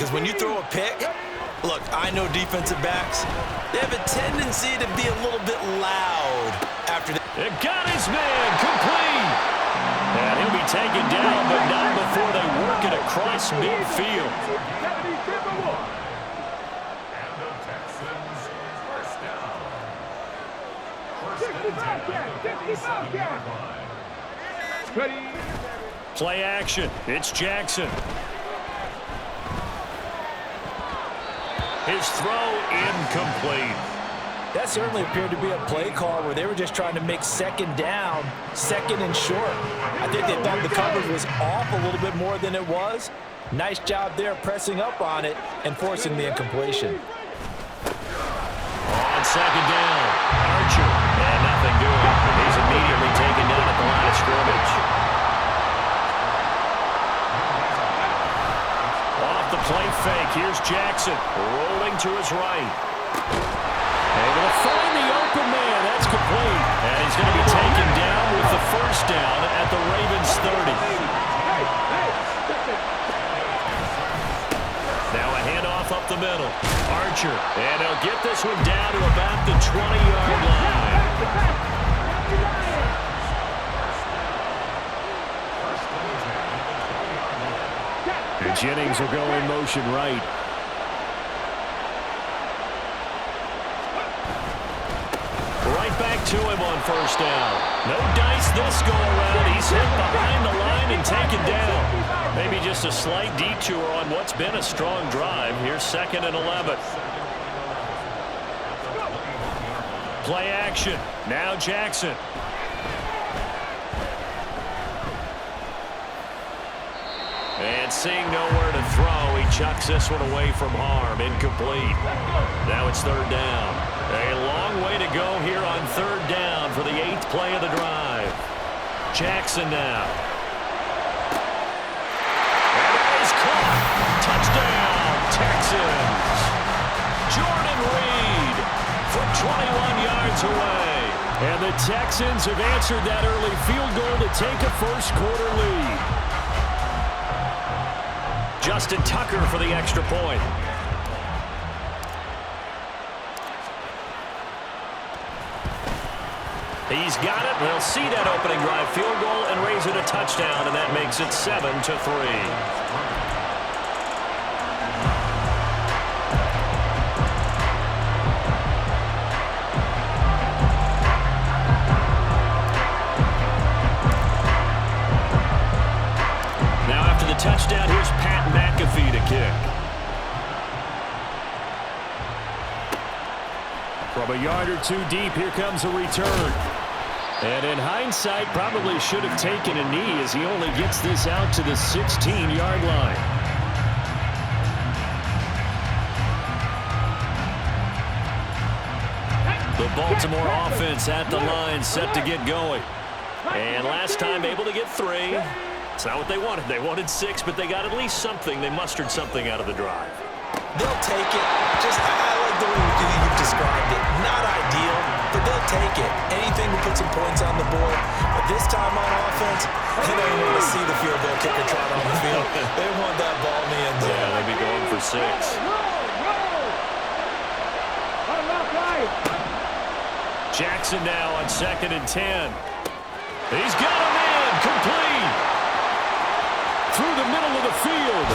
because when you throw a pick, look, I know defensive backs, they have a tendency to be a little bit loud after that. It got his man complete. And he'll be taken down, but not before they work it across midfield. Play action. It's Jackson. His throw incomplete. That certainly appeared to be a play call where they were just trying to make second down, second and short. I think they thought the coverage was off a little bit more than it was. Nice job there pressing up on it and forcing the incompletion. On second down, Archer. And nothing doing. He's immediately taken down at the line of scrimmage. Off the play fake, here's Jackson. Rolling to his right. Able to find the open man. That's complete. And he's going to be taken down with the first down at the Ravens 30. Now a handoff up the middle. Archer. And he'll get this one down to about the 20-yard line. And Jennings will go in motion right. Right back to him on first down. No dice this go around. He's hit behind the line and taken down. Maybe just a slight detour on what's been a strong drive. Here's 2nd and 11. Play action. Now Jackson. And seeing nowhere to throw, he chucks this one away from harm. Incomplete. Now it's 3rd down. A long way to go here on 3rd down for the 8th play of the drive. Jackson now. And that is caught. Touchdown, Texans. Jordan Reed from 21 yards away. And the Texans have answered that early field goal to take a first-quarter lead. Justin Tucker for the extra point. He's got it. They'll see that opening drive field goal and raise it a touchdown, and that makes it 7-3. Touchdown, here's Pat McAfee to kick. From a yard or two deep, here comes a return. And in hindsight, probably should have taken a knee as he only gets this out to the 16-yard line. The Baltimore offense at the line, set to get going. And last time able to get 3. It's not what they wanted. They wanted 6, but they got at least something. They mustered something out of the drive. They'll take it. Just, I like the way you've described it. Not ideal, but they'll take it. Anything to put some points on the board. But this time on offense, they don't want to see the field goal kicker trot on the field. They want that ball in the end zone. Yeah, they'd be going for 6. Jackson now on 2nd and 10. He's got a man complete. Through the middle of the field.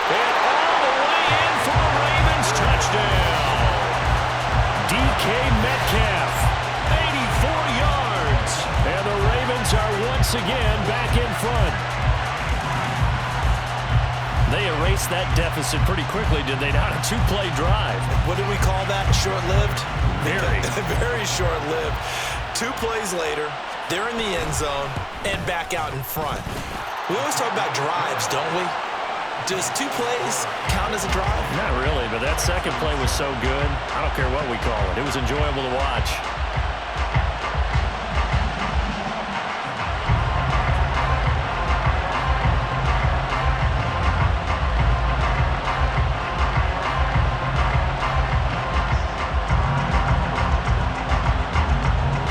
And all the way in for a Ravens touchdown. DK Metcalf, 84 yards. And the Ravens are once again back in front. They erased that deficit pretty quickly, did they not? A 2-play drive. What did we call that? Short-lived? Very. Very short-lived. 2 plays later, they're in the end zone and back out in front. We always talk about drives, don't we? Does 2 plays count as a drive? Not really, but that second play was so good. I don't care what we call it. It was enjoyable to watch.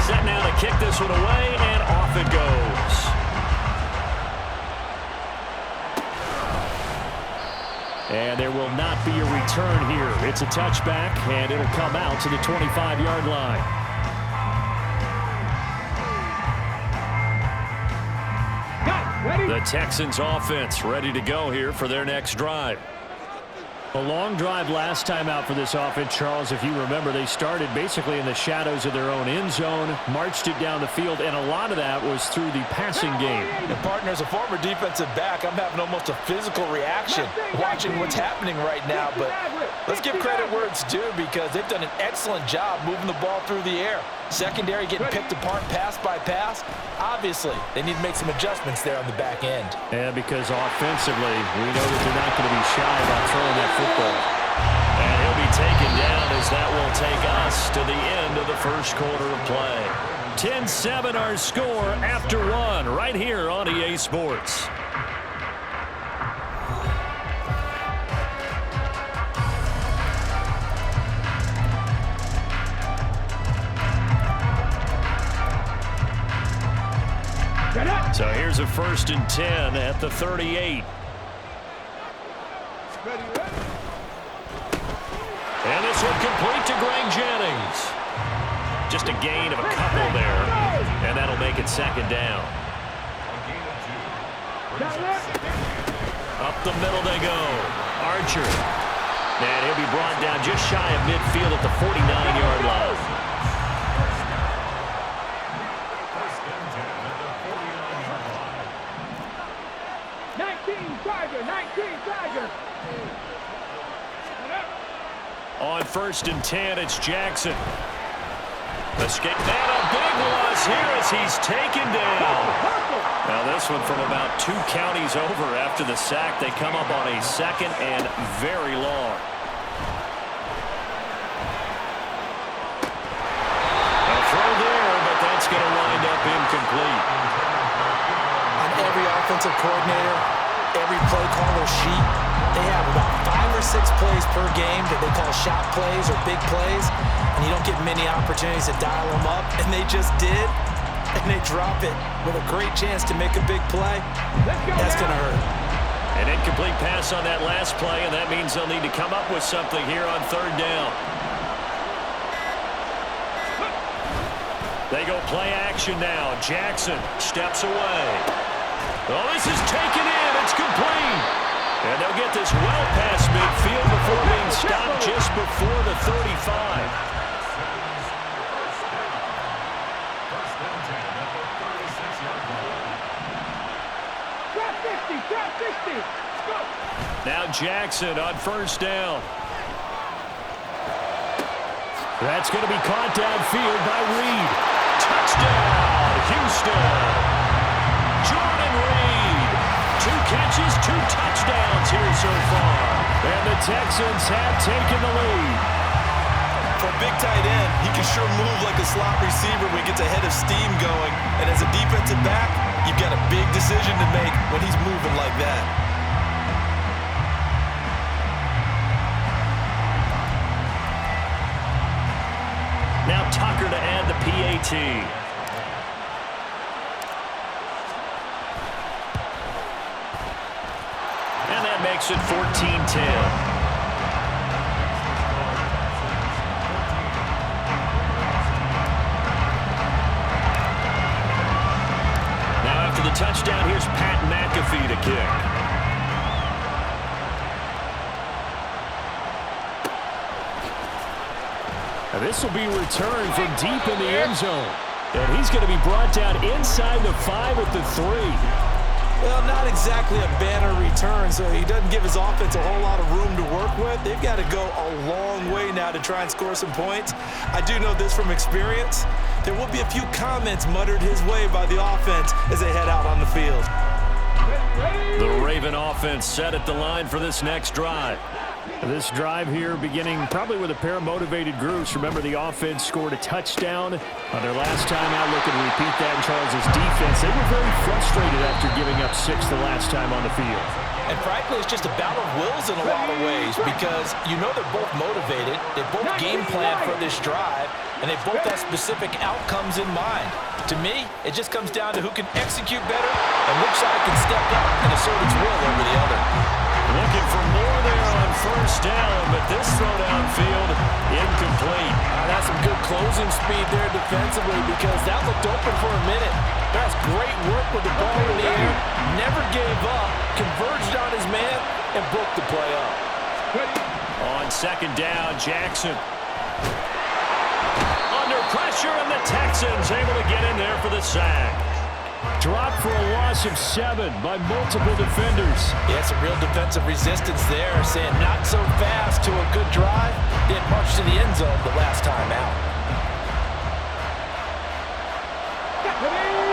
Set now to kick this one away, and off it goes. And there will not be a return here. It's a touchback, and it'll come out to the 25-yard line. The Texans offense ready to go here for their next drive. A long drive last time out for this offense, Charles. If you remember, they started basically in the shadows of their own end zone, marched it down the field, and a lot of that was through the passing game. And partner, as a former defensive back, I'm having almost a physical reaction watching what's happening right now. But let's give credit where it's due, because they've done an excellent job moving the ball through the air. Secondary getting picked apart pass by pass. Obviously, they need to make some adjustments there on the back end. Yeah, because offensively, we know that they're not going to be shy about throwing that football. And he'll be taken down as that will take us to the end of the first quarter of play. 10-7 our score after one right here on EA Sports. So here's a 1st and 10 at the 38. And this one complete to Greg Jennings. Just a gain of a couple there, and that'll make it 2nd down. Up the middle they go. Archer. And he'll be brought down just shy of midfield at the 49-yard line. On 1st and 10, it's Jackson. Escape. And a big loss here as he's taken down. Now this one from about 2 counties over after the sack. They come up on a 2nd and very long. A throw there, but that's going to wind up incomplete. On every offensive coordinator, every play caller sheet, they have about 5 or 6 plays per game that they call shot plays or big plays, and you don't get many opportunities to dial them up, and they just did, and they drop it with a great chance to make a big play. That's going to hurt. An incomplete pass on that last play, and that means they'll need to come up with something here on 3rd down. They go play action now. Jackson steps away. Oh, this is taken in. It's complete. And they'll get this well past midfield before being stopped just before the 35. Now Jackson on 1st down. That's going to be caught downfield by Reed. Touchdown, Houston. Jordan Reed. 2 catches, 2 touchdowns here so far. And the Texans have taken the lead. For a big tight end, he can sure move like a slot receiver when he gets a head of steam going. And as a defensive back, you've got a big decision to make when he's moving like that. Now Tucker to add the PAT. And that makes it 14-10. Now after the touchdown, here's Pat McAfee to kick. Now this will be returned from deep in the end zone. And he's going to be brought down inside the 5 at the 3. Well, not exactly a banner return, so he doesn't give his offense a whole lot of room to work with. They've got to go a long way now to try and score some points. I do know this from experience. There will be a few comments muttered his way by the offense as they head out on the field. The Raven offense set at the line for this next drive. This drive here beginning probably with a pair of motivated groups. Remember, the offense scored a touchdown on their last time out. Looking to repeat that in Charles's defense. They were very frustrated after giving up 6 the last time on the field. And frankly, it's just a battle of wills in a lot of ways, because you know they're both motivated, they both game plan for this drive, and they both have specific outcomes in mind. To me, it just comes down to who can execute better and which side can step up and assert its will over the other. Looking for more there on first down, but this throw downfield incomplete. That's some good closing speed there defensively because that looked open for a minute. That's great work with the ball in the air. Never gave up, converged on his man, and broke the play up. On second down, Jackson. Under pressure, and the Texans able to get in there for the sack. Dropped for a loss of 7 by multiple defenders. Yeah, some real defensive resistance there, saying not so fast to a good drive. Didn't march to the end zone the last time out.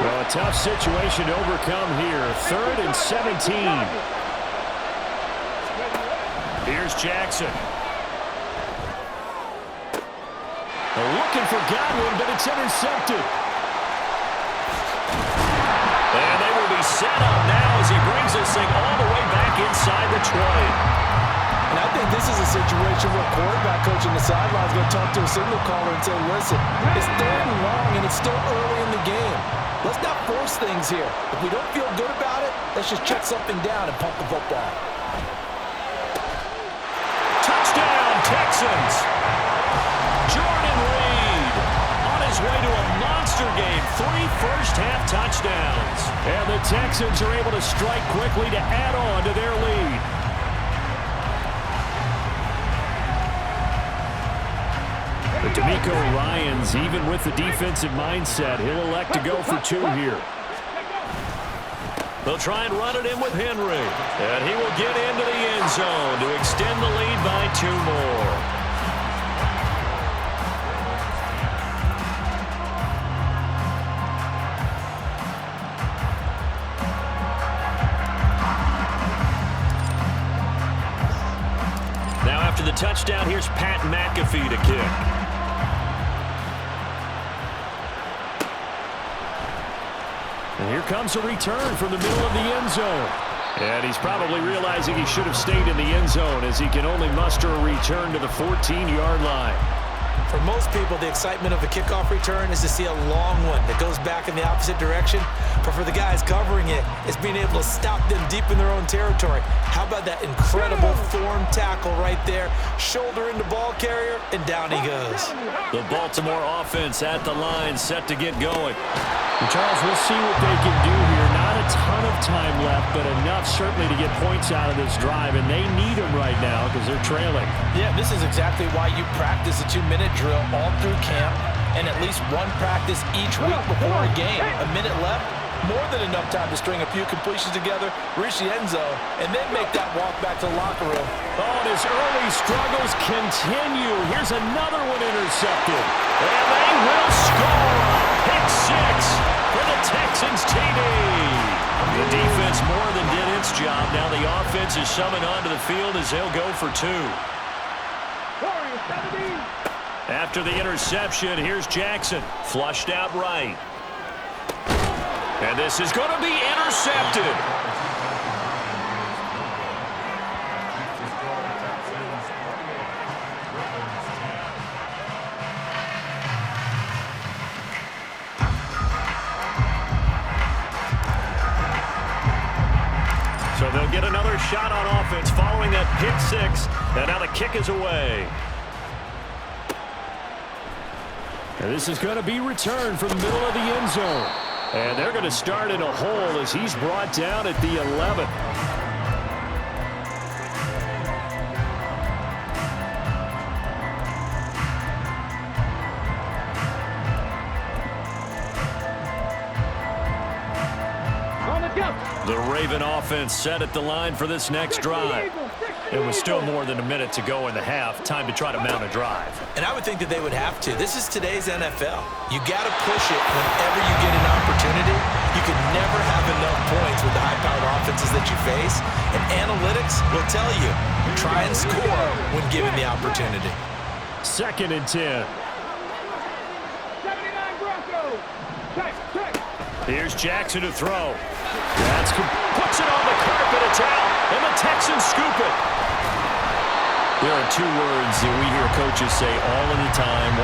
Well, a tough situation to overcome here. 3rd and 17. Here's Jackson. Looking for Godwin, but it's intercepted. And they will be set up now as he brings this thing all the way back inside the 20. And I think this is a situation where quarterback coach on the sideline is going to talk to a signal caller and say, listen, it's 3rd and long and it's still early in the game. Let's not force things here. If we don't feel good about it, let's just check something down and pump the football. Touchdown, Texans. Jordan Reed on his way to a monster game. 3 first-half touchdowns. And the Texans are able to strike quickly to add on to their lead. But D'Amico Ryans, even with the defensive mindset, he'll elect to go for 2 here. They'll try and run it in with Henry. And he will get into the end zone to extend the lead by 2 more. Now after the touchdown, here's Pat McAfee to kick. And here comes a return from the middle of the end zone. And he's probably realizing he should have stayed in the end zone as he can only muster a return to the 14-yard line. For most people, the excitement of a kickoff return is to see a long one that goes back in the opposite direction. But for the guys covering it, it's being able to stop them deep in their own territory. How about that incredible form tackle right there? Shoulder into ball carrier, and down he goes. The Baltimore offense at the line, set to get going. And Charles, we'll see what they can do here. Not a ton of time left, but enough certainly to get points out of this drive. And they need them right now because they're trailing. Yeah, this is exactly why you practice a 2-minute drill all through camp and at least one practice each week before a game. A minute left, more than enough time to string a few completions together, reach the end zone, and then make that walk back to the locker room. Oh, and his early struggles continue. Here's another one intercepted. And they will score. Pick 6 for the Texans TD. The defense more than did its job. Now the offense is summoned onto the field as they'll go for 2. After the interception, here's Jackson. Flushed out right. And this is going to be intercepted. So they'll get another shot on offense following that pick 6. And now the kick is away. And this is going to be returned from the middle of the end zone. And they're going to start in a hole as he's brought down at the 11. The Raven offense set at the line for this next drive. It was still more than a minute to go in the half. Time to try to mount a drive. And I would think that they would have to. This is today's NFL. You got to push it whenever you get an opportunity. You can never have enough points with the high-powered offenses that you face. And analytics will tell you, try and score when given the opportunity. 2nd and 10. Here's Jackson to throw. Puts it on the carpet. It's out. And the Texans scoop it. There are 2 words that we hear coaches say all of the time.